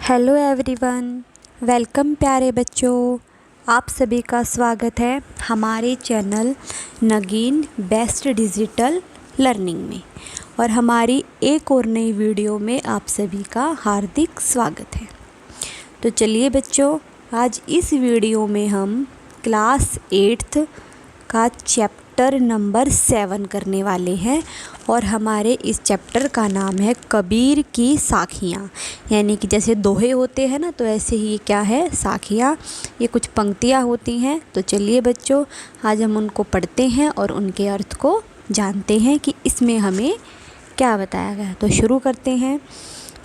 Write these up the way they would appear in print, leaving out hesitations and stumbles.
Hello everyone, welcome प्यारे बच्चों। आप सभी का स्वागत है हमारे चैनल नगीन बेस्ट डिजिटल लर्निंग में। और हमारी एक और नई वीडियो में आप सभी का हार्दिक स्वागत है। तो चलिए बच्चों, आज इस वीडियो में हम क्लास 8th का चैप्टर नंबर 7 करने वाले हैं। और हमारे इस चैप्टर का नाम है कबीर की साखियाँ। यानी कि जैसे दोहे होते हैं ना, तो ऐसे ही क्या है, साखियाँ। ये कुछ पंक्तियाँ होती हैं। तो चलिए बच्चों, आज हम उनको पढ़ते हैं और उनके अर्थ को जानते हैं कि इसमें हमें क्या बताया गया। तो शुरू करते हैं।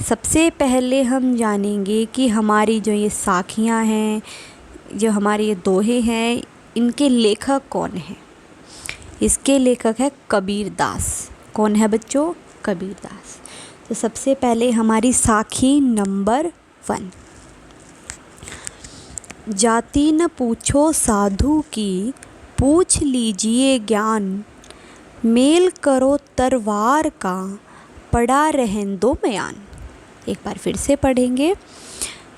सबसे पहले हम जानेंगे कि हमारी जो ये साखियाँ हैं, जो हमारे ये दोहे हैं, इनके लेखक कौन हैं। इसके लेखक है कबीर दास। कौन है बच्चों? कबीर दास। तो सबसे पहले हमारी साखी नंबर 1। जाति न पूछो साधु की, पूछ लीजिए ज्ञान। मेल करो तरवार का, पड़ा रहन दो मयान। एक बार फिर से पढ़ेंगे।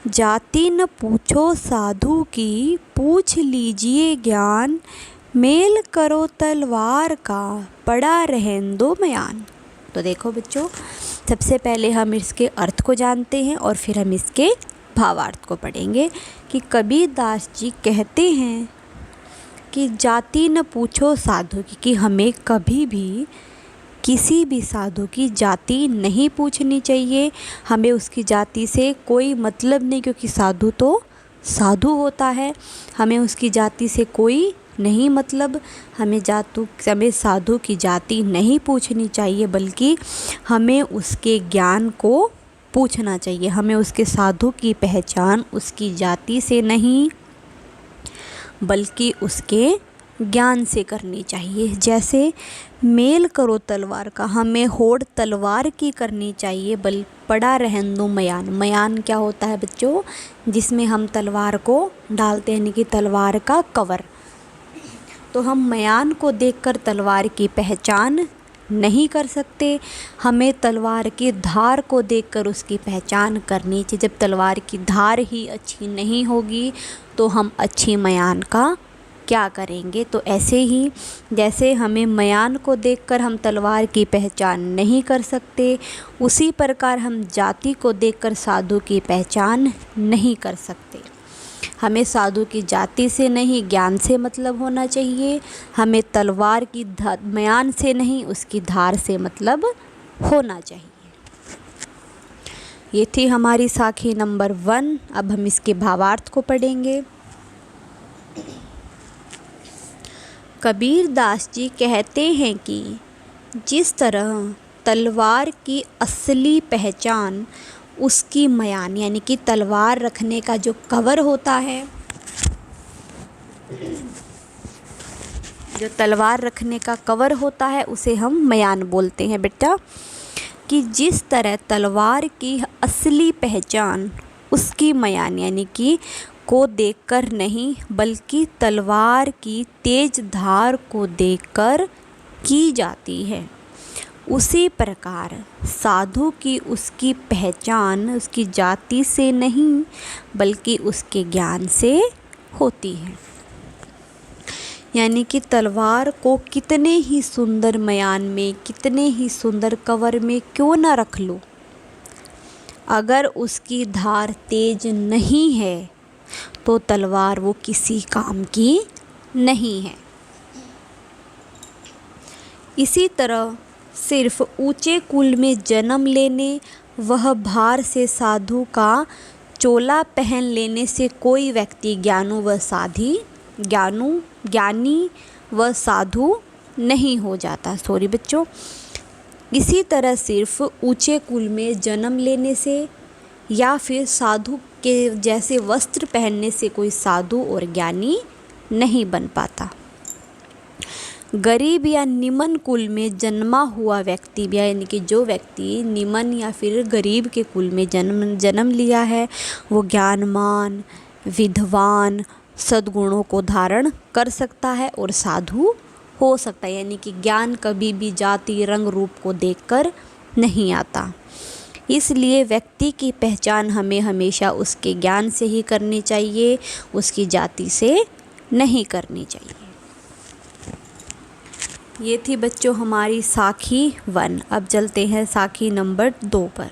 जाति न पूछो साधु की, पूछ लीजिए ज्ञान। मेल करो तलवार का, पड़ा रहन दो मयान। तो देखो बच्चों, सबसे पहले हम इसके अर्थ को जानते हैं और फिर हम इसके भावार्थ को पढ़ेंगे। कि कबीर दास जी कहते हैं कि जाति न पूछो साधु की, कि हमें कभी भी किसी भी साधु की जाति नहीं पूछनी चाहिए। हमें उसकी जाति से कोई मतलब नहीं, क्योंकि साधु तो साधु होता है। हमें उसकी जाति से कोई नहीं मतलब। हमें साधु की जाति नहीं पूछनी चाहिए, बल्कि हमें उसके ज्ञान को पूछना चाहिए। हमें उसके साधु की पहचान उसकी जाति से नहीं, बल्कि उसके ज्ञान से करनी चाहिए। जैसे मेल करो तलवार का, हमें होड़ तलवार की करनी चाहिए। पड़ा रहन दो मयान। मयान क्या होता है बच्चों? जिसमें हम तलवार को डालते हैं, यानी कि तलवार का कवर। तो हम मयान को देखकर तलवार की पहचान नहीं कर सकते। हमें तलवार की धार को देखकर उसकी पहचान करनी चाहिए। जब तलवार की धार ही अच्छी नहीं होगी तो हम अच्छी मयान का क्या करेंगे। तो ऐसे ही जैसे हमें मयान को देखकर हम तलवार की पहचान नहीं कर सकते, उसी प्रकार हम जाति को देखकर साधु की पहचान नहीं कर सकते। हमें साधु की जाति से नहीं, ज्ञान से मतलब होना चाहिए। हमें तलवार की मयान से नहीं, उसकी धार से मतलब होना चाहिए। ये थी हमारी साखी नंबर 1। अब हम इसके भावार्थ को पढ़ेंगे। कबीर दास जी कहते हैं कि जिस तरह तलवार की असली पहचान उसकी मयान, यानी कि तलवार रखने का जो कवर होता है, जो तलवार रखने का कवर होता है, उसे हम मयान बोलते हैं बेटा। कि जिस तरह तलवार की असली पहचान उसकी मयान, यानी कि को देखकर नहीं, बल्कि तलवार की तेज धार को देखकर की जाती है, उसी प्रकार साधु की उसकी पहचान उसकी जाति से नहीं, बल्कि उसके ज्ञान से होती है। यानी कि तलवार को कितने ही सुंदर मयान में, कितने ही सुंदर कवर में क्यों ना रख लो, अगर उसकी धार तेज नहीं है तो तलवार वो किसी काम की नहीं है। इसी तरह सिर्फ ऊंचे कुल में जन्म लेने, वह भार से साधु का चोला पहन लेने से कोई व्यक्ति ज्ञानी व साधु नहीं हो जाता। सॉरी बच्चों। इसी तरह सिर्फ ऊंचे कुल में जन्म लेने से या फिर साधु के जैसे वस्त्र पहनने से कोई साधु और ज्ञानी नहीं बन पाता। गरीब या निम्न कुल में जन्मा हुआ व्यक्ति भी, यानी कि जो व्यक्ति निम्न या फिर गरीब के कुल में जन्म लिया है, वो ज्ञानमान, विद्वान, सद्गुणों को धारण कर सकता है और साधु हो सकता है। यानी कि ज्ञान कभी भी जाति, रंग, रूप को देखकर नहीं आता। इसलिए व्यक्ति की पहचान हमें हमेशा उसके ज्ञान से ही करनी चाहिए, उसकी जाति से नहीं करनी चाहिए। ये थी बच्चों हमारी साखी 1। अब चलते हैं साखी नंबर 2 पर।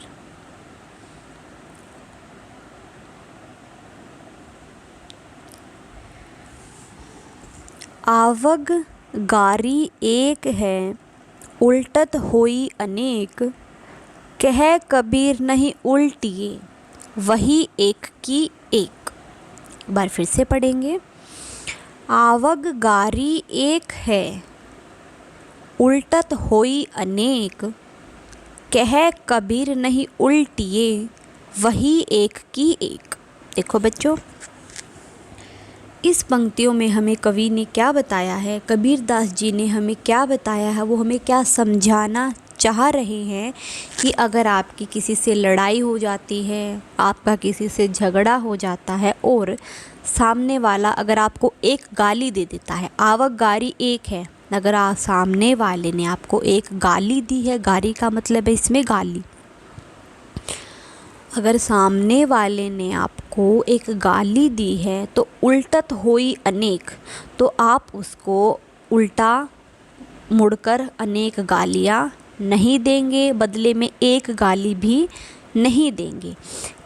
आवग गारी एक है, उल्टत होई अनेक, कह कबीर नहीं उल्टिए, वही एक की एक। बार फिर से पढ़ेंगे। आवग गारी एक है, उल्टत होई अनेक, कह कबीर नहीं उल्टिए, वही एक की एक। देखो बच्चों, इस पंक्तियों में हमें कवि ने क्या बताया है, कबीर दास जी ने हमें क्या बताया है, वो हमें क्या समझाना चाह रहे हैं कि अगर आपकी किसी से लड़ाई हो जाती है, आपका किसी से झगड़ा हो जाता है और सामने वाला अगर आपको एक गाली दे देता है, आवक गारी एक है, अगर आप सामने वाले ने आपको एक गाली दी है, गाली का मतलब है इसमें गाली, अगर सामने वाले ने आपको एक गाली दी है तो उल्टत होई अनेक, तो आप उसको उल्टा मुड़कर अनेक गालियाँ नहीं देंगे, बदले में एक गाली भी नहीं देंगे।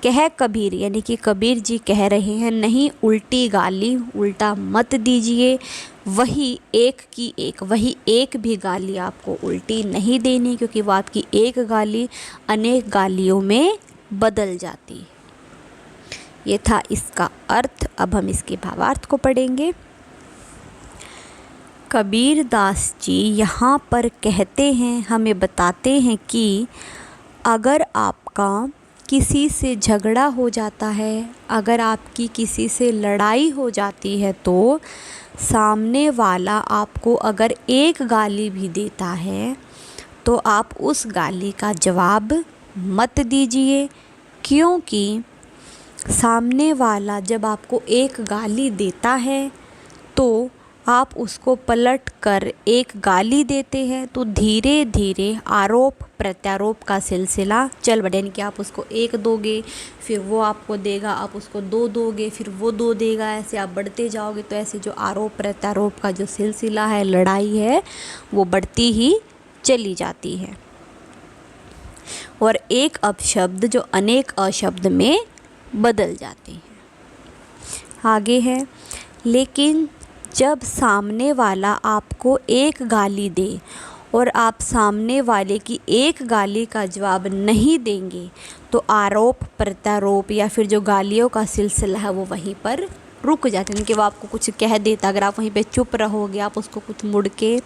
कह कबीर यानी कि कबीर जी कह रहे हैं नहीं उल्टी गाली उल्टा मत दीजिए, वही एक की एक, वही एक भी गाली आपको उल्टी नहीं देनी, क्योंकि वो आपकी एक गाली अनेक गालियों में बदल जाती है। ये था इसका अर्थ। अब हम इसके भावार्थ को पढ़ेंगे। कबीर दास जी यहाँ पर कहते हैं, हमें बताते हैं कि अगर आपका किसी से झगड़ा हो जाता है, अगर आपकी किसी से लड़ाई हो जाती है, तो सामने वाला आपको अगर एक गाली भी देता है तो आप उस गाली का जवाब मत दीजिए, क्योंकि सामने वाला जब आपको एक गाली देता है तो आप उसको पलट कर एक गाली देते हैं, तो धीरे धीरे आरोप प्रत्यारोप का सिलसिला चल बढ़े, यानी कि आप उसको एक दोगे, फिर वो आपको देगा, आप उसको दो दोगे, फिर वो दो देगा, ऐसे आप बढ़ते जाओगे। तो ऐसे जो आरोप प्रत्यारोप का जो सिलसिला है, लड़ाई है, वो बढ़ती ही चली जाती है और एक अपशब्द जो अनेक अशब्द में बदल जाते हैं। आगे है, लेकिन जब सामने वाला आपको एक गाली दे और आप सामने वाले की एक गाली का जवाब नहीं देंगे, तो आरोप प्रत्यारोप या फिर जो गालियों का सिलसिला है वो वहीं पर रुक जाते हैं। कि वो आपको कुछ कह देता, अगर आप वहीं पे चुप रहोगे, आप उसको कुछ मुड़ के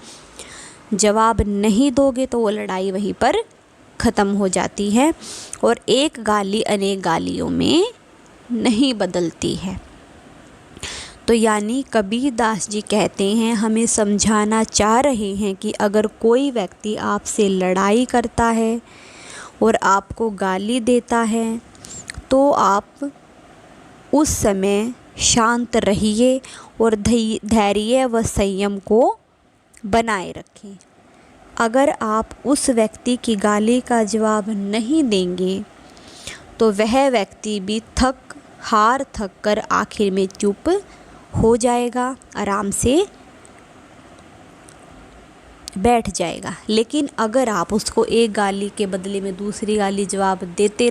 जवाब नहीं दोगे, तो वो लड़ाई वहीं पर ख़त्म हो जाती है और एक गाली अनेक गालियों में नहीं बदलती है। तो यानी कबीर दास जी कहते हैं, हमें समझाना चाह रहे हैं कि अगर कोई व्यक्ति आपसे लड़ाई करता है और आपको गाली देता है, तो आप उस समय शांत रहिए और धैर्य व संयम को बनाए रखें। अगर आप उस व्यक्ति की गाली का जवाब नहीं देंगे तो वह व्यक्ति भी हार थक कर आखिर में चुप हो जाएगा, आराम से बैठ जाएगा। लेकिन अगर आप उसको एक गाली के बदले में दूसरी गाली जवाब देते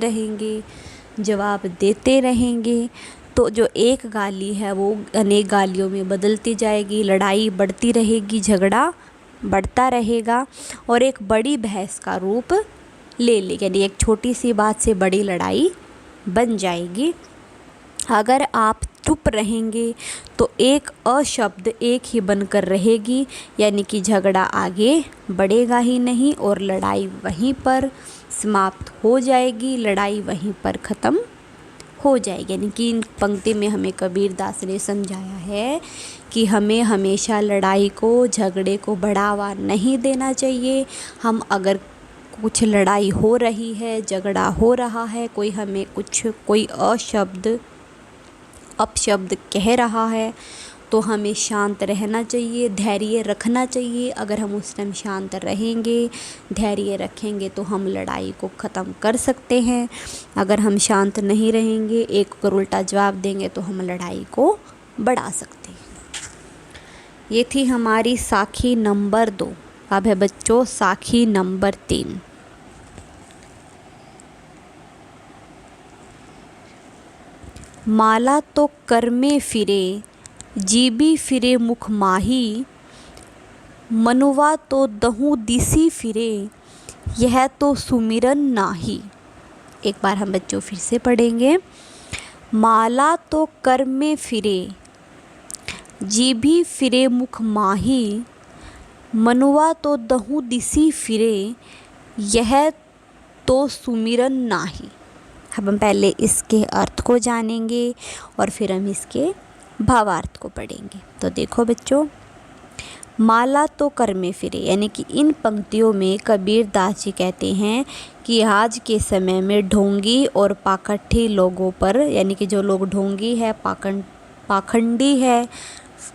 रहेंगे तो जो एक गाली है वो अनेक गालियों में बदलती जाएगी, लड़ाई बढ़ती रहेगी, झगड़ा बढ़ता रहेगा और एक बड़ी बहस का रूप ले लेगी, यानी एक छोटी सी बात से बड़ी लड़ाई बन जाएगी। अगर आप चुप रहेंगे तो एक अशब्द एक ही बनकर रहेगी, यानी कि झगड़ा आगे बढ़ेगा ही नहीं और लड़ाई वहीं पर समाप्त हो जाएगी, लड़ाई वहीं पर ख़त्म हो जाएगी। यानी कि इन पंक्ति में हमें कबीर दास ने समझाया है कि हमें हमेशा लड़ाई को, झगड़े को बढ़ावा नहीं देना चाहिए। हम अगर कुछ लड़ाई हो रही है, झगड़ा हो रहा है, कोई हमें कोई अपशब्द कह रहा है, तो हमें शांत रहना चाहिए, धैर्य रखना चाहिए। अगर हम उस टाइम शांत रहेंगे, धैर्य रखेंगे तो हम लड़ाई को ख़त्म कर सकते हैं। अगर हम शांत नहीं रहेंगे, एक अगर उल्टा जवाब देंगे तो हम लड़ाई को बढ़ा सकते हैं। ये थी हमारी साखी नंबर 2। अब है बच्चों साखी नंबर 3। माला तो कर में फिरे, जीबी फिरे मुख माही, मनुवा तो दहु दिसी फिरे, यह तो सुमिरन नाही। एक बार हम बच्चों फिर से पढ़ेंगे। माला तो कर में फिरे, जीभी फिरे मुख माही, मनुवा तो दहु दिसी फिरे, यह तो सुमिरन नाही। अब हम पहले इसके अर्थ को जानेंगे और फिर हम इसके भावार्थ को पढ़ेंगे। तो देखो बच्चों, माला तो कर में फिरे, यानी कि इन पंक्तियों में कबीर दास जी कहते हैं कि आज के समय में ढोंगी और पाखंडी लोगों पर, यानी कि जो लोग ढोंगी है, पाखंडी है,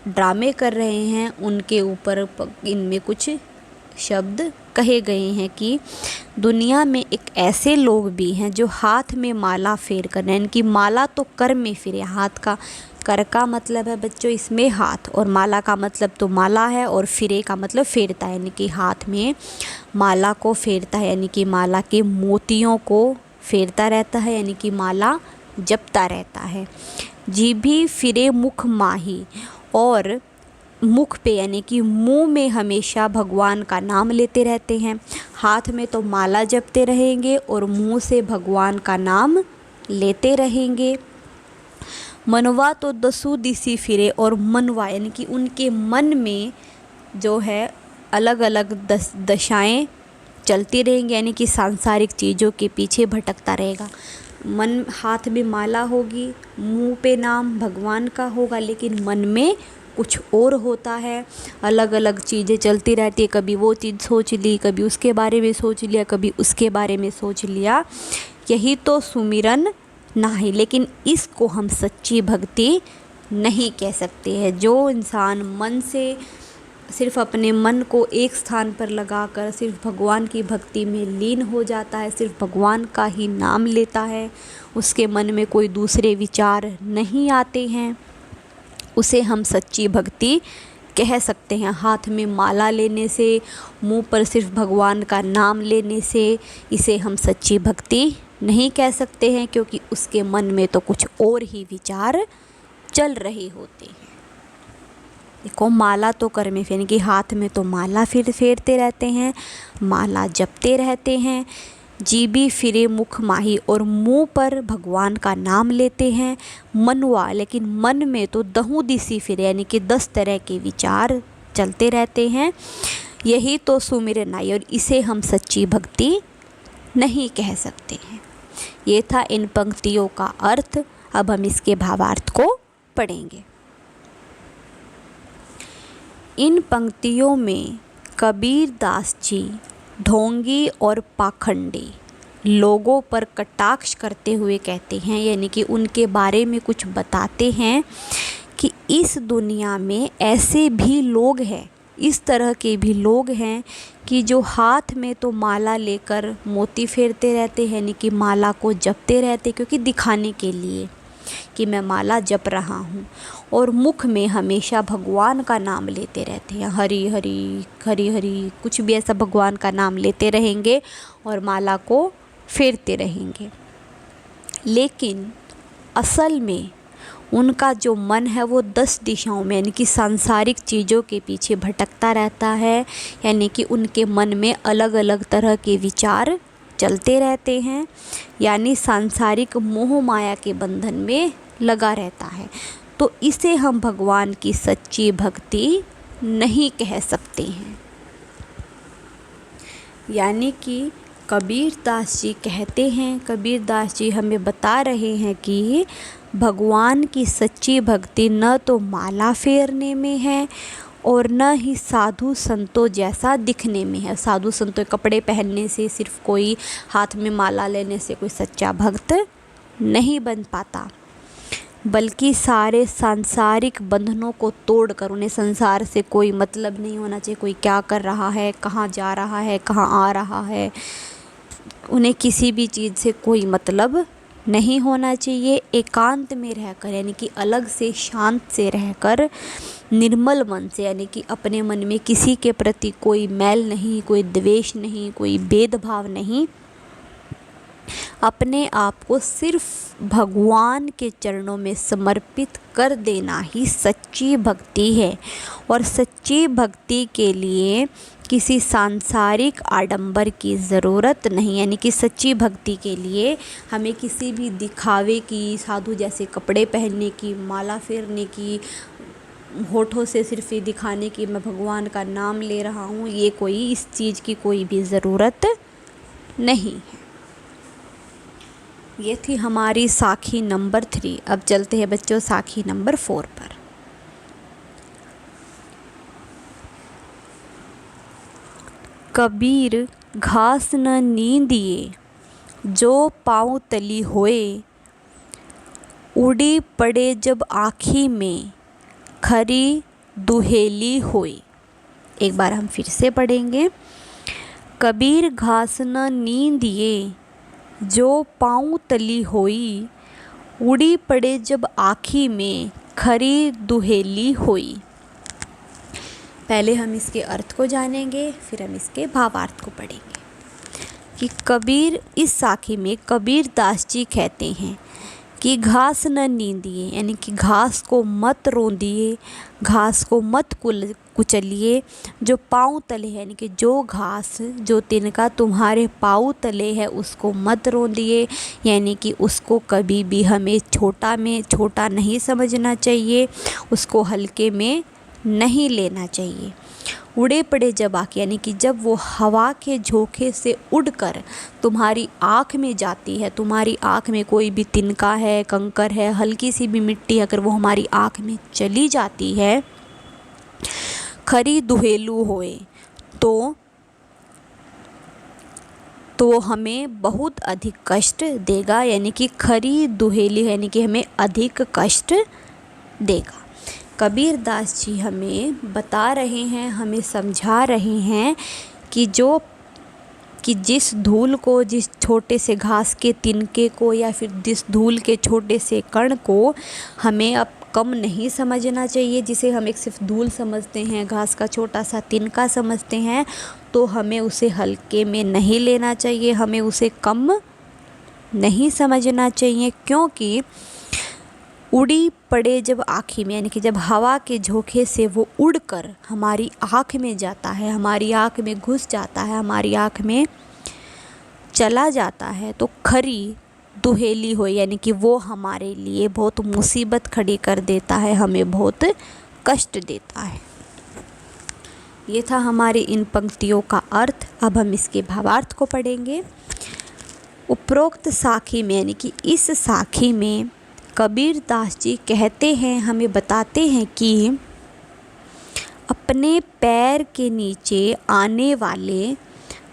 ड्रामे कर रहे हैं, उनके ऊपर इनमें कुछ शब्द कहे गए हैं कि दुनिया में एक ऐसे लोग भी हैं जो हाथ में माला फेर कर रहे हैं। इनकी माला तो कर में फिरे, हाथ का, कर का मतलब है बच्चों इसमें हाथ, और माला का मतलब तो माला है, और फिरे का मतलब फेरता है, यानी कि हाथ में माला को फेरता है, यानी कि माला के मोतियों को फेरता रहता है, यानी कि माला जपता रहता है। जीभी फिरे मुख माही, और मुख पे यानी कि मुंह में हमेशा भगवान का नाम लेते रहते हैं। हाथ में तो माला जपते रहेंगे और मुंह से भगवान का नाम लेते रहेंगे। मनवा तो दसु दिसी फिरे, और मनवा यानी कि उनके मन में जो है अलग अलग दशाएं चलती रहेंगी, यानी कि सांसारिक चीज़ों के पीछे भटकता रहेगा। मन, हाथ में माला होगी, मुंह पे नाम भगवान का होगा, लेकिन मन में कुछ और होता है, अलग अलग चीज़ें चलती रहती है। कभी वो चीज़ सोच ली, कभी उसके बारे में सोच लिया, कभी उसके बारे में सोच लिया, यही तो सुमिरन नाही। लेकिन इसको हम सच्ची भक्ति नहीं कह सकते हैं। जो इंसान मन से सिर्फ अपने मन को एक स्थान पर लगाकर सिर्फ भगवान की भक्ति में लीन हो जाता है, सिर्फ भगवान का ही नाम लेता है, उसके मन में कोई दूसरे विचार नहीं आते हैं, उसे हम सच्ची भक्ति कह सकते हैं। हाथ में माला लेने से, मुंह पर सिर्फ भगवान का नाम लेने से इसे हम सच्ची भक्ति नहीं कह सकते हैं, क्योंकि उसके मन में तो कुछ और ही विचार चल रहे होते हैं। देखो, माला तो कर में, यानी कि हाथ में तो माला फेरते रहते हैं, माला जपते रहते हैं। जीभी फिरे मुख माही, और मुंह पर भगवान का नाम लेते हैं। मनवा, लेकिन मन में तो दहु दिसी फिरे, यानी कि 10 तरह के विचार चलते रहते हैं। यही तो सुमिरन नाही, और इसे हम सच्ची भक्ति नहीं कह सकते हैं। ये था इन पंक्तियों का अर्थ। अब हम इसके भावार्थ को पढ़ेंगे। इन पंक्तियों में कबीर दास जी ढोंगी और पाखंडी लोगों पर कटाक्ष करते हुए कहते हैं, यानी कि उनके बारे में कुछ बताते हैं कि इस दुनिया में ऐसे भी लोग हैं, इस तरह के भी लोग हैं कि जो हाथ में तो माला लेकर मोती फेरते रहते हैं, यानी कि माला को जपते रहते, क्योंकि दिखाने के लिए कि मैं माला जप रहा हूँ, और मुख में हमेशा भगवान का नाम लेते रहते हैं, हरि हरि हरि हरि, कुछ भी ऐसा भगवान का नाम लेते रहेंगे और माला को फेरते रहेंगे। लेकिन असल में उनका जो मन है वो 10 दिशाओं में, यानी कि सांसारिक चीज़ों के पीछे भटकता रहता है, यानी कि उनके मन में अलग अलग तरह के विचार चलते रहते हैं, यानी सांसारिक मोह माया के बंधन में लगा रहता है। तो इसे हम भगवान की सच्ची भक्ति नहीं कह सकते हैं। यानी कि कबीर दास जी कहते हैं, कबीर दास जी हमें बता रहे हैं कि भगवान की सच्ची भक्ति न तो माला फेरने में है और न ही साधु संतों जैसा दिखने में है। साधु संतों कपड़े पहनने से, सिर्फ कोई हाथ में माला लेने से कोई सच्चा भक्त नहीं बन पाता। बल्कि सारे सांसारिक बंधनों को तोड़कर, उन्हें संसार से कोई मतलब नहीं होना चाहिए, कोई क्या कर रहा है, कहाँ जा रहा है, कहाँ आ रहा है, उन्हें किसी भी चीज़ से कोई मतलब नहीं होना चाहिए। एकांत में रहकर यानी कि अलग से शांत से रहकर, निर्मल मन से यानी कि अपने मन में किसी के प्रति कोई मैल नहीं, कोई द्वेष नहीं, कोई भेदभाव नहीं, अपने आप को सिर्फ भगवान के चरणों में समर्पित कर देना ही सच्ची भक्ति है। और सच्ची भक्ति के लिए किसी सांसारिक आडंबर की ज़रूरत नहीं, यानी कि सच्ची भक्ति के लिए हमें किसी भी दिखावे की, साधु जैसे कपड़े पहनने की, माला फेरने की, होठों से सिर्फ ये दिखाने की मैं भगवान का नाम ले रहा हूँ, ये कोई इस चीज़ की कोई भी ज़रूरत नहीं है। ये थी हमारी साखी नंबर 3। अब चलते हैं बच्चों साखी नंबर 4 पर। कबीर घास न नींदिए जो पाँव तली होए, उड़ी पड़े जब आँखी में खरी दुहेली होए। एक बार हम फिर से पढ़ेंगे। कबीर घास न नींदिए जो पाँव तली होई, उड़ी पड़े जब आँखी में खरी दुहेली होई। पहले हम इसके अर्थ को जानेंगे, फिर हम इसके भावार्थ को पढ़ेंगे। कि कबीर, इस साखी में कबीर दास जी कहते हैं कि घास न नींदिए, यानी कि घास को मत रोंदिए, घास को मत कुचलिए, जो पाँव तले है यानी कि जो घास, जो तिनका तुम्हारे पाँव तले है उसको मत रोंदिए, यानी कि उसको कभी भी हमें छोटा नहीं समझना चाहिए, उसको हल्के में नहीं लेना चाहिए। उड़े पड़े जब आँख, यानी कि जब वो हवा के झोंके से उड़कर तुम्हारी आँख में जाती है, तुम्हारी आँख में कोई भी तिनका है, कंकर है, हल्की सी भी मिट्टी अगर वो हमारी आँख में चली जाती है, खरी दुहेलू होए, तो हमें बहुत अधिक कष्ट देगा, यानी कि खरी दुहेली यानी कि हमें अधिक कष्ट देगा। कबीर दास जी हमें बता रहे हैं, हमें समझा रहे हैं कि जिस धूल को, जिस छोटे से घास के तिनके को या फिर जिस धूल के छोटे से कण को हमें अब कम नहीं समझना चाहिए, जिसे हम एक सिर्फ धूल समझते हैं, घास का छोटा सा तिनका समझते हैं, तो हमें उसे हल्के में नहीं लेना चाहिए, हमें उसे कम नहीं समझना चाहिए। क्योंकि उड़ी पड़े जब आँखी में, यानी कि जब हवा के झोंके से वो उड़कर हमारी आँख में जाता है, हमारी आँख में घुस जाता है, हमारी आँख में चला जाता है, तो खरी दुहेली हो, यानी कि वो हमारे लिए बहुत मुसीबत खड़ी कर देता है, हमें बहुत कष्ट देता है। ये था हमारी इन पंक्तियों का अर्थ। अब हम इसके भावार्थ को पढ़ेंगे। उपरोक्त साखी में, यानी कि इस साखी में कबीर दास जी कहते हैं, हमें बताते हैं कि अपने पैर के नीचे आने वाले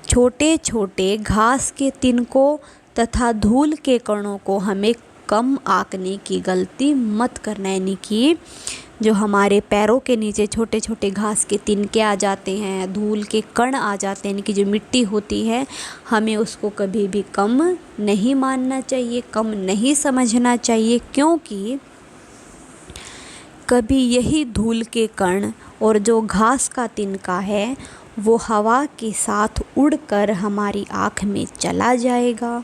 छोटे छोटे घास के तिनकों तथा धूल के कणों को हमें कम आंकने की गलती मत करना, यानी कि जो हमारे पैरों के नीचे छोटे छोटे घास के तिनके आ जाते हैं, धूल के कण आ जाते हैं, यानी कि जो मिट्टी होती है, हमें उसको कभी भी कम नहीं मानना चाहिए, कम नहीं समझना चाहिए। क्योंकि कभी यही धूल के कण और जो घास का तिनका है वो हवा के साथ उड़कर हमारी आँख में चला जाएगा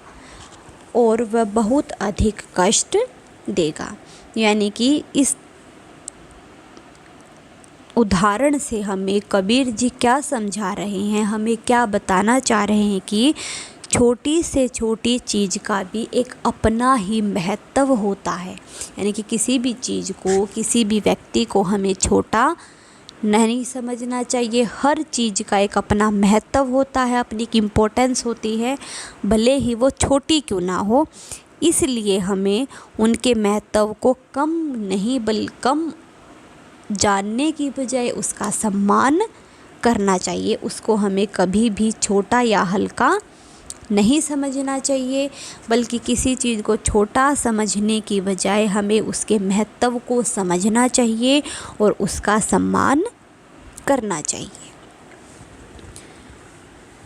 और वह बहुत अधिक कष्ट देगा। यानी कि इस उदाहरण से हमें कबीर जी क्या समझा रहे हैं, हमें क्या बताना चाह रहे हैं कि छोटी से छोटी चीज़ का भी एक अपना ही महत्व होता है। यानी कि किसी भी चीज़ को, किसी भी व्यक्ति को हमें छोटा नहीं समझना चाहिए। हर चीज़ का एक अपना महत्व होता है, अपनी एक इम्पोर्टेंस होती है, भले ही वो छोटी क्यों ना हो। इसलिए हमें उनके महत्व को कम नहीं बल्कि कम जानने की बजाय उसका सम्मान करना चाहिए। उसको हमें कभी भी छोटा या हल्का नहीं समझना चाहिए, बल्कि किसी चीज़ को छोटा समझने की बजाय हमें उसके महत्व को समझना चाहिए और उसका सम्मान करना चाहिए।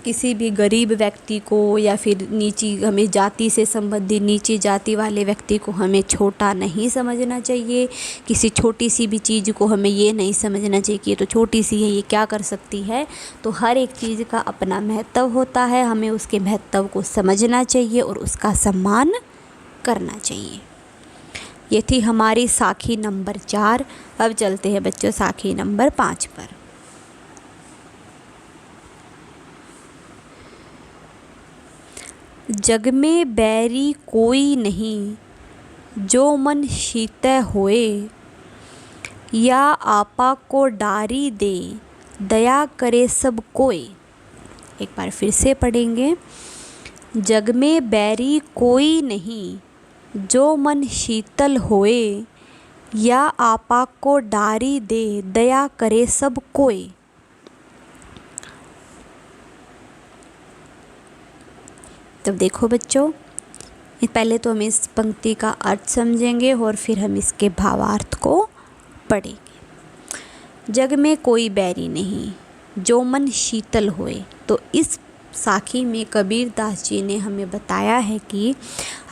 किसी भी गरीब व्यक्ति को या फिर नीची हमें जाति से संबंधित नीची जाति वाले व्यक्ति को हमें छोटा नहीं समझना चाहिए। किसी छोटी सी भी चीज़ को हमें ये नहीं समझना चाहिए कि ये तो छोटी सी है, ये क्या कर सकती है। तो हर एक चीज़ का अपना महत्व होता है, हमें उसके महत्व को समझना चाहिए और उसका सम्मान करना चाहिए। ये थी हमारी साखी नंबर 4। अब चलते हैं बच्चों साखी नंबर 5 पर। जग में बैरी कोई नहीं, जो मन शीतै होए, या आपा को डारी दे, दया करे सब कोई। एक बार फिर से पढ़ेंगे। जग में बैरी कोई नहीं, जो मन शीतल होए, या आपा को डारी दे, दया करे सब कोई। तो देखो बच्चों, पहले तो हम इस पंक्ति का अर्थ समझेंगे और फिर हम इसके भावार्थ को पढ़ेंगे। जग में कोई बैरी नहीं, जो मन शीतल होए। तो इस साखी में कबीर दास जी ने हमें बताया है कि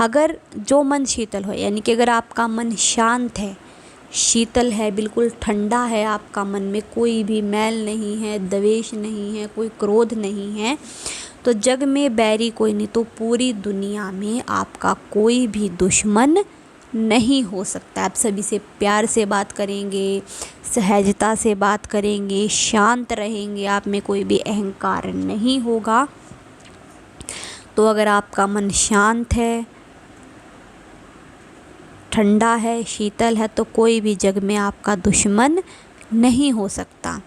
अगर जो मन शीतल हो, यानी कि अगर आपका मन शांत है, शीतल है, बिल्कुल ठंडा है, आपका मन में कोई भी मैल नहीं है, द्वेष नहीं है, कोई क्रोध नहीं है, तो जग में बैरी कोई नहीं, तो पूरी दुनिया में आपका कोई भी दुश्मन नहीं हो सकता। आप सभी से प्यार से बात करेंगे, सहजता से बात करेंगे, शांत रहेंगे, आप में कोई भी अहंकार नहीं होगा। तो अगर आपका मन शांत है, ठंडा है, शीतल है, तो कोई भी जग में आपका दुश्मन नहीं हो सकता।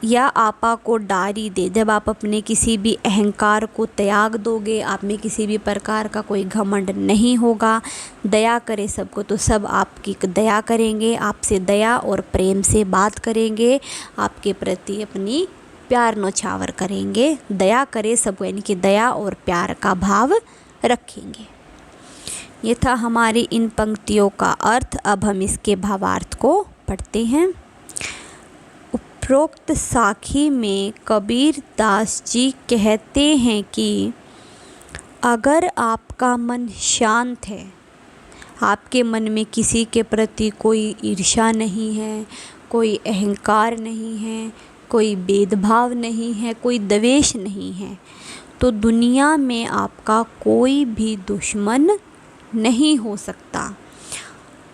या आपा को डारी दे, जब आप अपने किसी भी अहंकार को त्याग दोगे, आप में किसी भी प्रकार का कोई घमंड नहीं होगा, दया करे सबको, तो सब आपकी दया करेंगे, आपसे दया और प्रेम से बात करेंगे, आपके प्रति अपनी प्यार नौछावर करेंगे। दया करे सबको, यानी कि दया और प्यार का भाव रखेंगे। ये था हमारी इन पंक्तियों का अर्थ। अब हम इसके भावार्थ को पढ़ते हैं। उपरोक्त साखी में कबीर दास जी कहते हैं कि अगर आपका मन शांत है, आपके मन में किसी के प्रति कोई ईर्ष्या नहीं है, कोई अहंकार नहीं है, कोई भेदभाव नहीं है, कोई द्वेष नहीं है, तो दुनिया में आपका कोई भी दुश्मन नहीं हो सकता।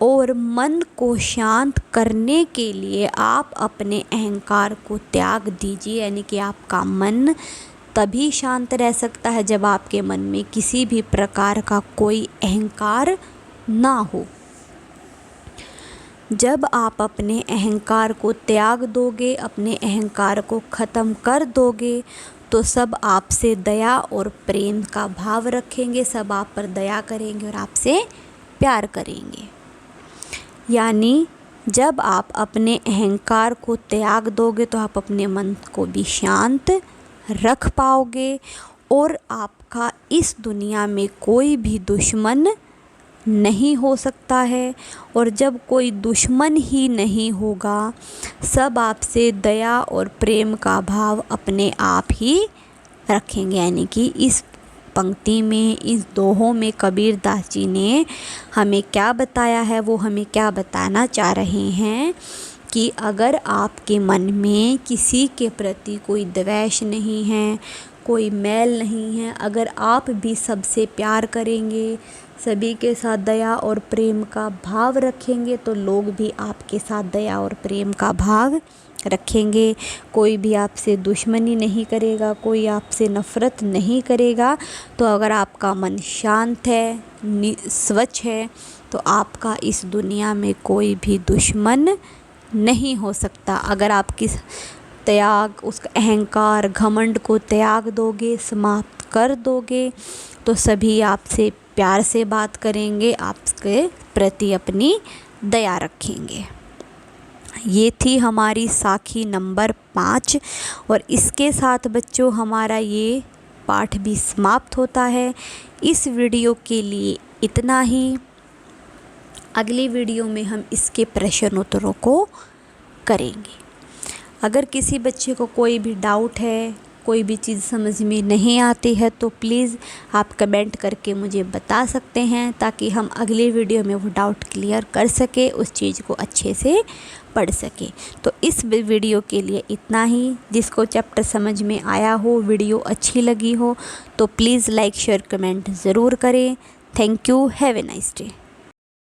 और मन को शांत करने के लिए आप अपने अहंकार को त्याग दीजिए, यानी कि आपका मन तभी शांत रह सकता है जब आपके मन में किसी भी प्रकार का कोई अहंकार ना हो। जब आप अपने अहंकार को त्याग दोगे, अपने अहंकार को ख़त्म कर दोगे, तो सब आपसे दया और प्रेम का भाव रखेंगे, सब आप पर दया करेंगे और आपसे प्यार करेंगे। यानी जब आप अपने अहंकार को त्याग दोगे तो आप अपने मन को भी शांत रख पाओगे और आपका इस दुनिया में कोई भी दुश्मन नहीं हो सकता है। और जब कोई दुश्मन ही नहीं होगा, सब आपसे दया और प्रेम का भाव अपने आप ही रखेंगे। यानी कि इस पंक्ति में, इस दोहों में कबीर दास जी ने हमें क्या बताया है, वो हमें क्या बताना चाह रहे हैं कि अगर आपके मन में किसी के प्रति कोई द्वेष नहीं है, कोई मैल नहीं है, अगर आप भी सबसे प्यार करेंगे, सभी के साथ दया और प्रेम का भाव रखेंगे, तो लोग भी आपके साथ दया और प्रेम का भाव रखेंगे। कोई भी आपसे दुश्मनी नहीं करेगा, कोई आपसे नफ़रत नहीं करेगा। तो अगर आपका मन शांत है, स्वच्छ है, तो आपका इस दुनिया में कोई भी दुश्मन नहीं हो सकता। अगर आप किस त्याग, उसका अहंकार, घमंड को त्याग दोगे, समाप्त कर दोगे, तो सभी आपसे प्यार से बात करेंगे, आपके प्रति अपनी दया रखेंगे। ये थी हमारी साखी नंबर 5 और इसके साथ बच्चों हमारा ये पाठ भी समाप्त होता है। इस वीडियो के लिए इतना ही। अगली वीडियो में हम इसके प्रश्न उत्तरों को करेंगे। अगर किसी बच्चे को कोई भी डाउट है, कोई भी चीज़ समझ में नहीं आती है तो प्लीज़ आप कमेंट करके मुझे बता सकते हैं, ताकि हम अगली वीडियो में वो डाउट क्लियर कर सके, उस चीज़ को अच्छे से पढ़ सके। तो इस वीडियो के लिए इतना ही। जिसको चैप्टर समझ में आया हो, वीडियो अच्छी लगी हो तो प्लीज़ लाइक शेयर कमेंट ज़रूर करें। Thank you. Have a nice day.